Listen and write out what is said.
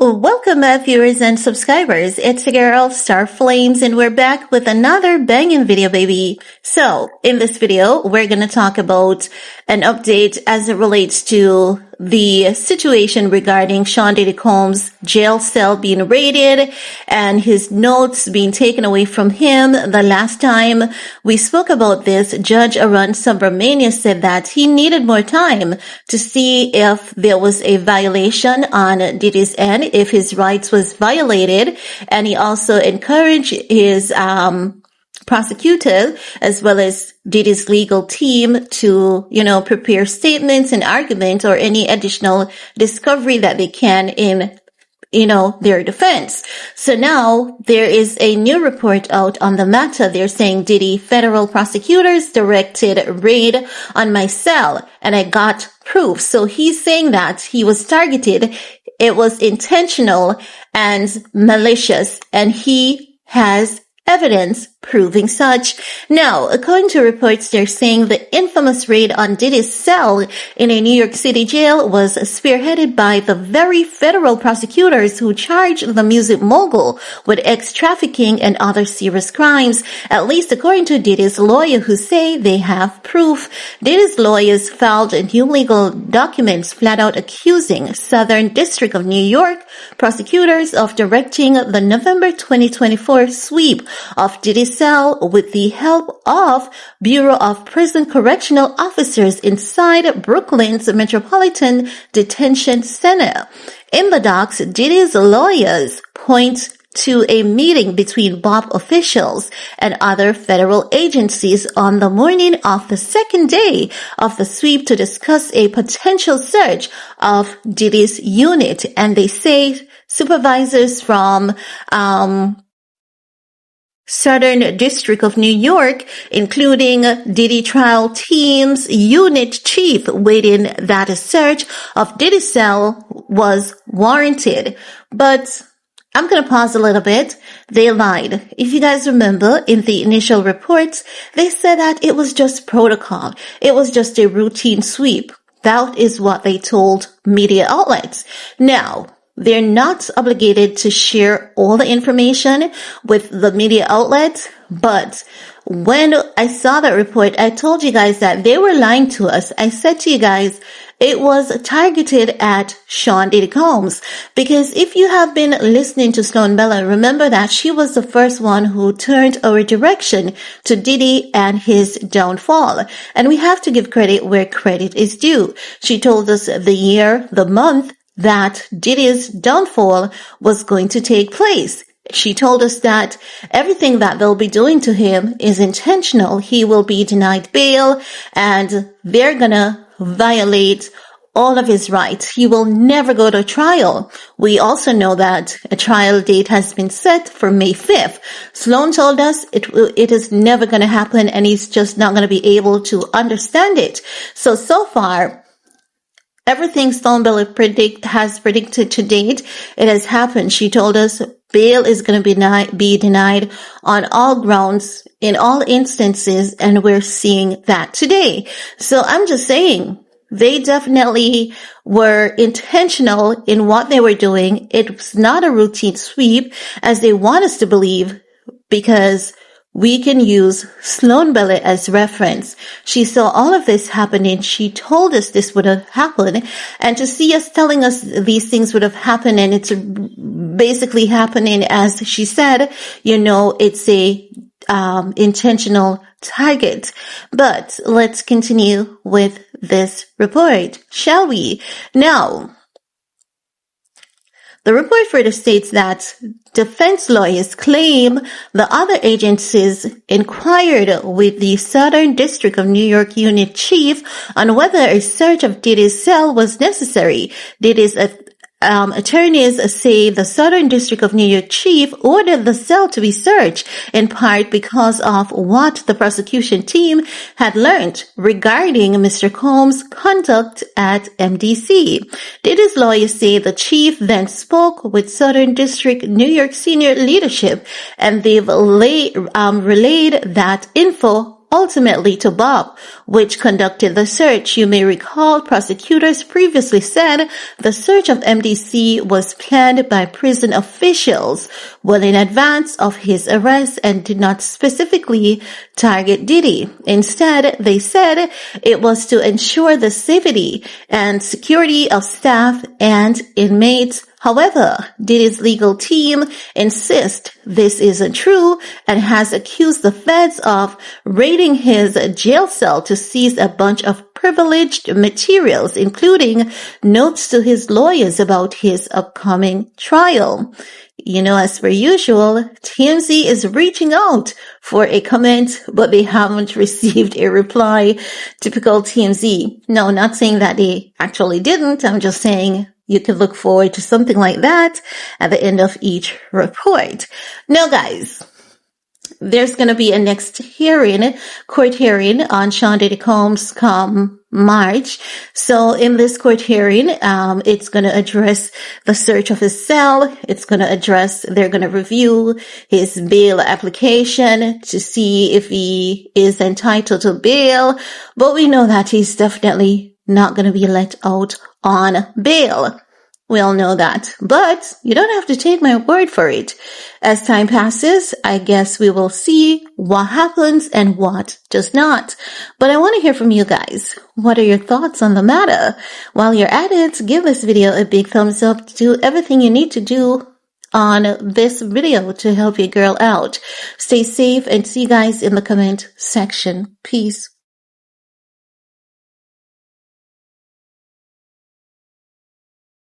Welcome, viewers and subscribers. It's your girl, Star Flames, and we're back with another banging video, baby. So, in this video, we're gonna talk about an update as it relates to the situation regarding Sean Diddy Combs' jail cell being raided and his notes being taken away from him. The last time we spoke about this, Judge Arun Subramania said that he needed more time to see if there was a violation on Diddy's end, if his rights was violated, and he also encouraged his prosecutor as well as Diddy's legal team to, prepare statements and arguments or any additional discovery that they can in their defense. So now there is a new report out on the matter. They're saying Diddy federal prosecutors directed raid on my cell and I got proof. So he's saying that he was targeted. It was intentional and malicious, and he has evidence proving such. Now, according to reports, they're saying the infamous raid on Diddy's cell in a New York City jail was spearheaded by the very federal prosecutors who charged the music mogul with trafficking and other serious crimes, at least according to Diddy's lawyer, who say they have proof. Diddy's lawyers filed new legal documents flat out accusing Southern District of New York prosecutors of directing the November 2024 sweep of Diddy's cell with the help of Bureau of Prison Correctional Officers inside Brooklyn's Metropolitan Detention Center. In the docs, Diddy's lawyers point to a meeting between Bob officials and other federal agencies on the morning of the second day of the sweep to discuss a potential search of Diddy's unit. And they say supervisors from Southern District of New York, including Diddy trial team's unit chief, waiting that a search of Diddy's cell was warranted. But I'm going to pause a little bit. They lied. If you guys remember, in the initial reports, they said that it was just protocol. It was just a routine sweep. That is what they told media outlets. Now, they're not obligated to share all the information with the media outlets, but when I saw that report, I told you guys that they were lying to us. I said to you guys, it was targeted at Sean Diddy Combs, because if you have been listening to Sloan Bella, remember that she was the first one who turned our direction to Diddy and his downfall. And we have to give credit where credit is due. She told us the year, the month that Diddy's downfall was going to take place. She told us that everything that they'll be doing to him is intentional. He will be denied bail and they're gonna violate all of his rights. He will never go to trial. We also know that a trial date has been set for May 5th. Sloan told us it is never going to happen and he's just not going to be able to understand it. So far, everything Sloan Bella has predicted to date, it has happened. She told us bail is going to be denied on all grounds in all instances, and we're seeing that today. So I'm just saying, they definitely were intentional in what they were doing. It's not a routine sweep, as they want us to believe, because we can use Sloan Bella as reference. She saw all of this happening. She told us this would have happened. And to see us telling us these things would have happened, and it's basically happening as she said, it's a intentional target. But let's continue with this report, shall we? Now, the report further states that defense lawyers claim the other agencies inquired with the Southern District of New York unit chief on whether a search of Diddy's cell was necessary. Diddy's attorneys say the Southern District of New York chief ordered the cell to be searched, in part because of what the prosecution team had learned regarding Mr. Combs' conduct at MDC. Diddy's lawyers say the chief then spoke with Southern District New York senior leadership, and they've relayed that info ultimately to Bob, which conducted the search. You may recall prosecutors previously said the search of MDC was planned by prison officials well in advance of his arrest and did not specifically target Diddy. Instead, they said it was to ensure the safety and security of staff and inmates. However, Diddy's legal team insists this isn't true and has accused the feds of raiding his jail cell to seize a bunch of privileged materials, including notes to his lawyers about his upcoming trial. You know, as per usual, TMZ is reaching out for a comment, but they haven't received a reply. Typical TMZ. No, not saying that they actually didn't. I'm just saying you can look forward to something like that at the end of each report. Now, guys, there's going to be a next court hearing on Sean Diddy Combs come March. So in this court hearing, it's going to address the search of his cell. They're going to review his bail application to see if he is entitled to bail. But we know that he's definitely not going to be let out on bail. We all know that, but you don't have to take my word for it. As time passes, I guess we will see what happens and what does not. But I want to hear from you guys. What are your thoughts on the matter? While you're at it, give this video a big thumbs up. Do everything you need to do on this video to help your girl out. Stay safe and see you guys in the comment section. Peace.